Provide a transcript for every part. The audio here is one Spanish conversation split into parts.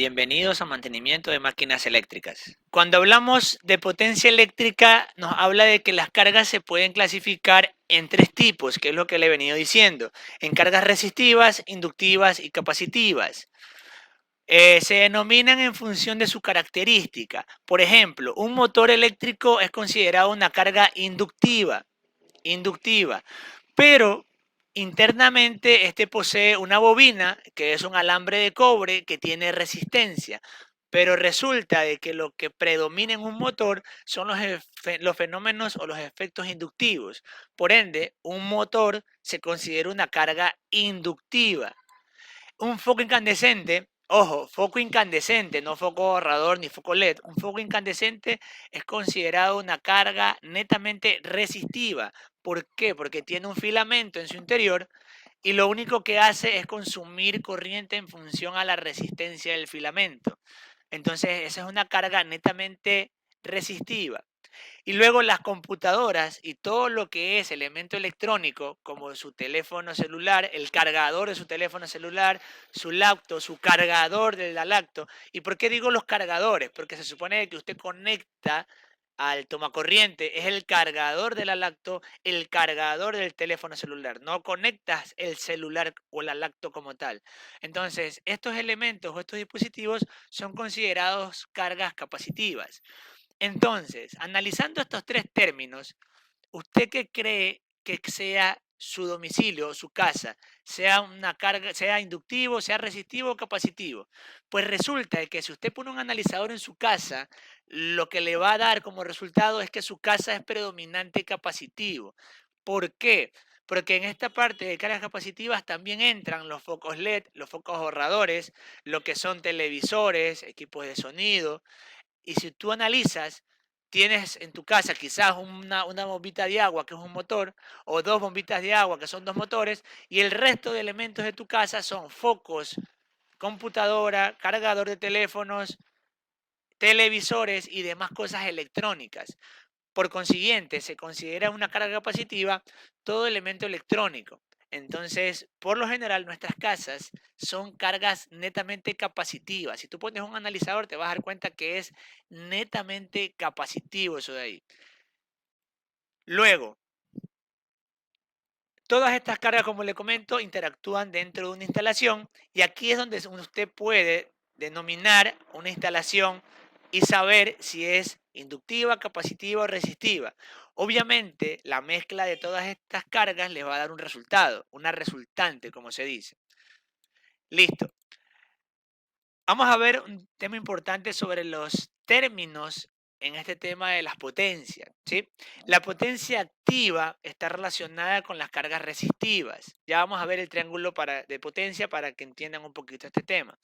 Bienvenidos a Mantenimiento de Máquinas Eléctricas. Cuando hablamos de potencia eléctrica, nos habla de que las cargas se pueden clasificar en tres tipos, que es lo que le he venido diciendo, en cargas resistivas, inductivas y capacitivas. Se denominan en función de su característica. Por ejemplo, un motor eléctrico es considerado una carga inductiva, pero internamente este posee una bobina, que es un alambre de cobre que tiene resistencia, pero resulta de que lo que predomina en un motor son los fenómenos o los efectos inductivos. Por ende, un motor se considera una carga inductiva. Un foco incandescente, ojo, foco incandescente, no foco ahorrador ni foco LED. Un foco incandescente es considerado una carga netamente resistiva. ¿Por qué? Porque tiene un filamento en su interior y lo único que hace es consumir corriente en función a la resistencia del filamento. Entonces, esa es una carga netamente resistiva. Y luego las computadoras y todo lo que es elemento electrónico, como su teléfono celular, el cargador de su teléfono celular, su laptop, su cargador de la laptop. ¿Y por qué digo los cargadores? Porque se supone que usted conecta al tomacorriente, es el cargador de la laptop, el cargador del teléfono celular. No conectas el celular o la laptop como tal. Entonces, estos elementos o estos dispositivos son considerados cargas capacitivas. Entonces, analizando estos tres términos, ¿usted qué cree que sea su domicilio o su casa? Sea una carga, sea inductivo, sea resistivo o capacitivo. Pues resulta de que si usted pone un analizador en su casa, lo que le va a dar como resultado es que su casa es predominante capacitivo. ¿Por qué? Porque en esta parte de cargas capacitivas también entran los focos LED, los focos ahorradores, lo que son televisores, equipos de sonido, y si tú analizas, tienes en tu casa quizás una bombita de agua que es un motor, o dos bombitas de agua que son dos motores, y el resto de elementos de tu casa son focos, computadora, cargador de teléfonos, televisores y demás cosas electrónicas. Por consiguiente, se considera una carga capacitiva todo elemento electrónico. Entonces, por lo general, nuestras casas son cargas netamente capacitivas. Si tú pones un analizador, te vas a dar cuenta que es netamente capacitivo eso de ahí. Luego, todas estas cargas, como le comento, interactúan dentro de una instalación y aquí es donde usted puede denominar una instalación y saber si es inductiva, capacitiva o resistiva. Obviamente, la mezcla de todas estas cargas les va a dar un resultado, una resultante, como se dice. Listo. Vamos a ver un tema importante sobre los términos en este tema de las potencias, ¿sí? La potencia activa está relacionada con las cargas resistivas. Ya vamos a ver el triángulo de potencia para que entiendan un poquito este tema.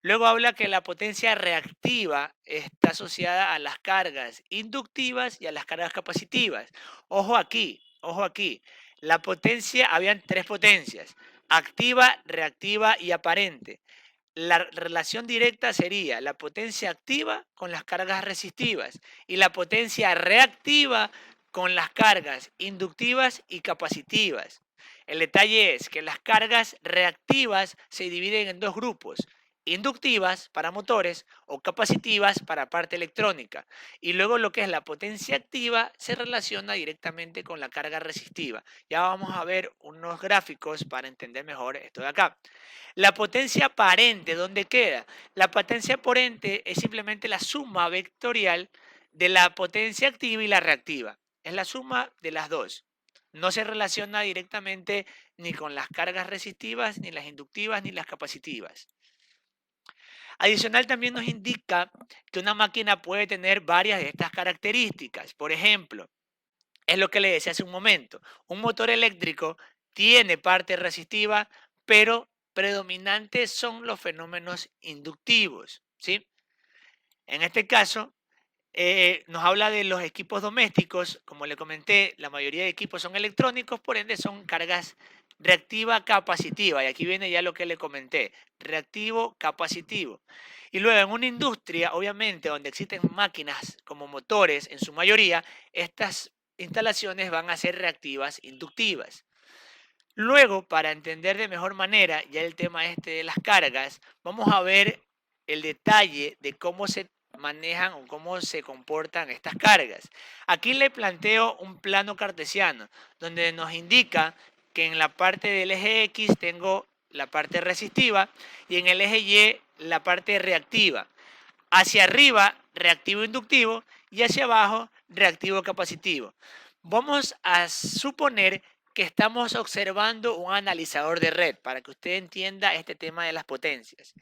Luego habla que la potencia reactiva está asociada a las cargas inductivas y a las cargas capacitivas. Ojo aquí, ojo aquí. La potencia, habían tres potencias: activa, reactiva y aparente. La relación directa sería la potencia activa con las cargas resistivas y la potencia reactiva con las cargas inductivas y capacitivas. El detalle es que las cargas reactivas se dividen en dos grupos: inductivas para motores o capacitivas para parte electrónica. Y luego lo que es la potencia activa se relaciona directamente con la carga resistiva. Ya vamos a ver unos gráficos para entender mejor esto de acá. La potencia aparente, ¿dónde queda? La potencia aparente es simplemente la suma vectorial de la potencia activa y la reactiva. Es la suma de las dos. No se relaciona directamente ni con las cargas resistivas, ni las inductivas, ni las capacitivas. Adicional, también nos indica que una máquina puede tener varias de estas características. Por ejemplo, es lo que le decía hace un momento, un motor eléctrico tiene parte resistiva, pero predominantes son los fenómenos inductivos, ¿sí? En este caso, nos habla de los equipos domésticos. Como le comenté, la mayoría de equipos son electrónicos, por ende son cargas reactiva capacitiva. Y aquí viene ya lo que le comenté, reactivo capacitivo. Y luego en una industria, obviamente, donde existen máquinas como motores, en su mayoría, estas instalaciones van a ser reactivas inductivas. Luego, para entender de mejor manera ya el tema este de las cargas, vamos a ver el detalle de cómo se manejan o cómo se comportan estas cargas. Aquí le planteo un plano cartesiano, donde nos indica que en la parte del eje X tengo la parte resistiva y en el eje Y la parte reactiva. Hacia arriba, reactivo inductivo, y hacia abajo, reactivo capacitivo. Vamos a suponer que estamos observando un analizador de red para que usted entienda este tema de las potencias.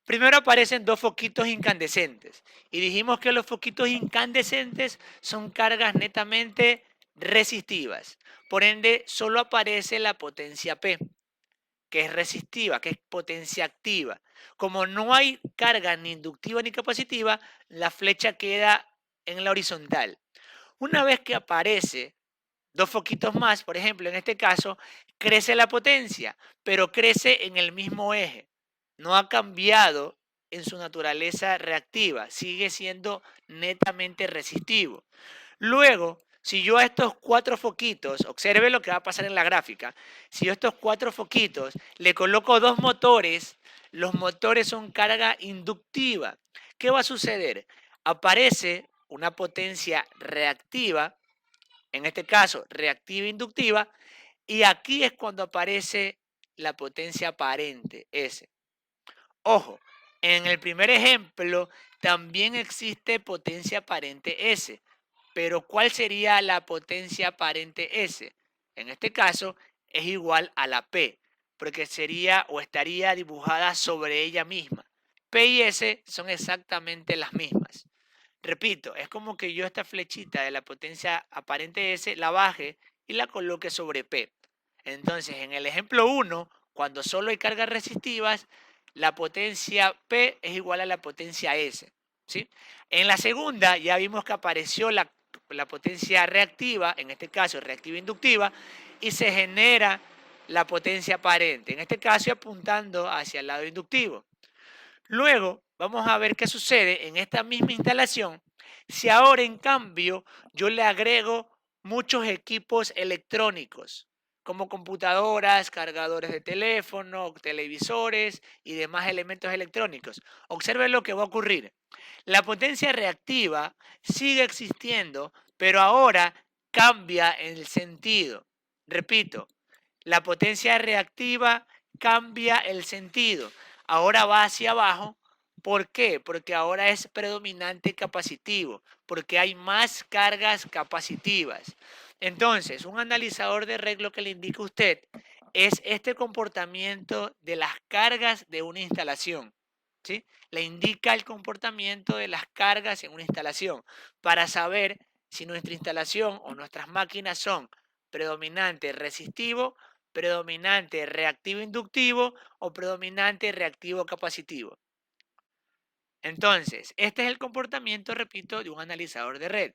Primero aparecen dos foquitos incandescentes y dijimos que los foquitos incandescentes son cargas netamente resistivas. Por ende, solo aparece la potencia P, que es resistiva, que es potencia activa. Como no hay carga ni inductiva ni capacitiva, la flecha queda en la horizontal. Una vez que aparece dos foquitos más, por ejemplo, en este caso, crece la potencia, pero crece en el mismo eje. No ha cambiado en su naturaleza reactiva, sigue siendo netamente resistivo. Luego, si yo a estos cuatro foquitos, observe lo que va a pasar en la gráfica, si yo a estos cuatro foquitos le coloco dos motores, los motores son carga inductiva. ¿Qué va a suceder? Aparece una potencia reactiva, en este caso reactiva inductiva, y aquí es cuando aparece la potencia aparente, S. Ojo, en el primer ejemplo también existe potencia aparente S, pero ¿cuál sería la potencia aparente S? En este caso es igual a la P, porque sería o estaría dibujada sobre ella misma. P y S son exactamente las mismas. Repito, es como que yo esta flechita de la potencia aparente S la baje y la coloque sobre P. Entonces, en el ejemplo 1, cuando solo hay cargas resistivas, la potencia P es igual a la potencia S. ¿Sí? En la segunda ya vimos que apareció la potencia reactiva, en este caso reactiva inductiva, y se genera la potencia aparente, en este caso apuntando hacia el lado inductivo. Luego vamos a ver qué sucede en esta misma instalación si ahora en cambio yo le agrego muchos equipos electrónicos como computadoras, cargadores de teléfono, televisores y demás elementos electrónicos. Observen lo que va a ocurrir. La potencia reactiva sigue existiendo, pero ahora cambia el sentido. Repito, la potencia reactiva cambia el sentido. Ahora va hacia abajo. ¿Por qué? Porque ahora es predominante capacitivo, porque hay más cargas capacitivas. Entonces, un analizador de red lo que le indica a usted es este comportamiento de las cargas de una instalación. ¿Sí? Le indica el comportamiento de las cargas en una instalación para saber si nuestra instalación o nuestras máquinas son predominante resistivo, predominante reactivo inductivo o predominante reactivo capacitivo. Entonces, este es el comportamiento, repito, de un analizador de red.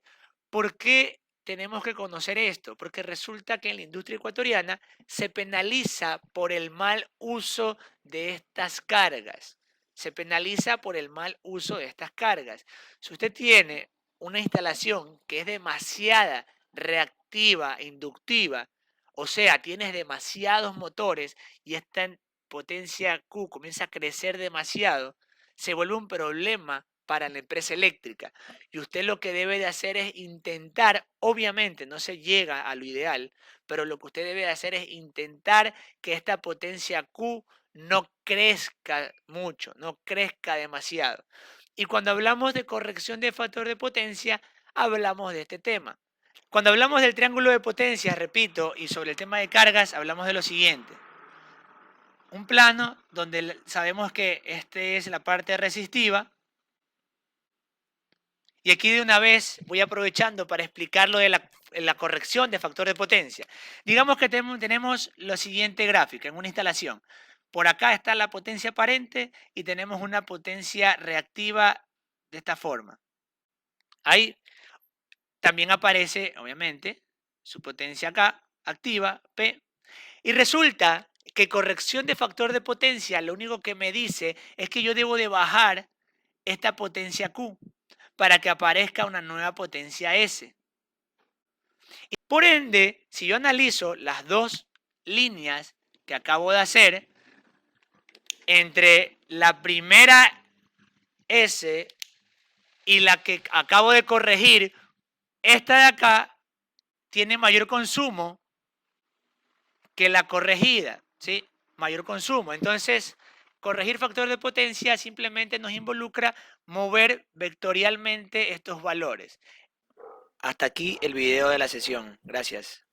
¿Por qué tenemos que conocer esto? Porque resulta que en la industria ecuatoriana se penaliza por el mal uso de estas cargas. Se penaliza por el mal uso de estas cargas. Si usted tiene una instalación que es demasiada reactiva, inductiva, o sea, tienes demasiados motores y esta potencia Q comienza a crecer demasiado, se vuelve un problema para la empresa eléctrica. Y usted lo que debe de hacer es intentar, obviamente no se llega a lo ideal, pero lo que usted debe de hacer es intentar que esta potencia Q no crezca mucho, no crezca demasiado. Y cuando hablamos de corrección de factor de potencia, hablamos de este tema. Cuando hablamos del triángulo de potencias, repito, y sobre el tema de cargas, hablamos de lo siguiente. Un plano donde sabemos que este es la parte resistiva. Y aquí de una vez voy aprovechando para explicar lo de la corrección de factor de potencia. Digamos que tenemos la siguiente gráfica en una instalación. Por acá está la potencia aparente y tenemos una potencia reactiva de esta forma. Ahí también aparece, obviamente, su potencia acá, activa, P. Y resulta que corrección de factor de potencia lo único que me dice es que yo debo de bajar esta potencia Q para que aparezca una nueva potencia S. Y por ende, si yo analizo las dos líneas que acabo de hacer, entre la primera S y la que acabo de corregir, esta de acá tiene mayor consumo que la corregida, ¿sí? Mayor consumo. Entonces, corregir factor de potencia simplemente nos involucra mover vectorialmente estos valores. Hasta aquí el video de la sesión. Gracias.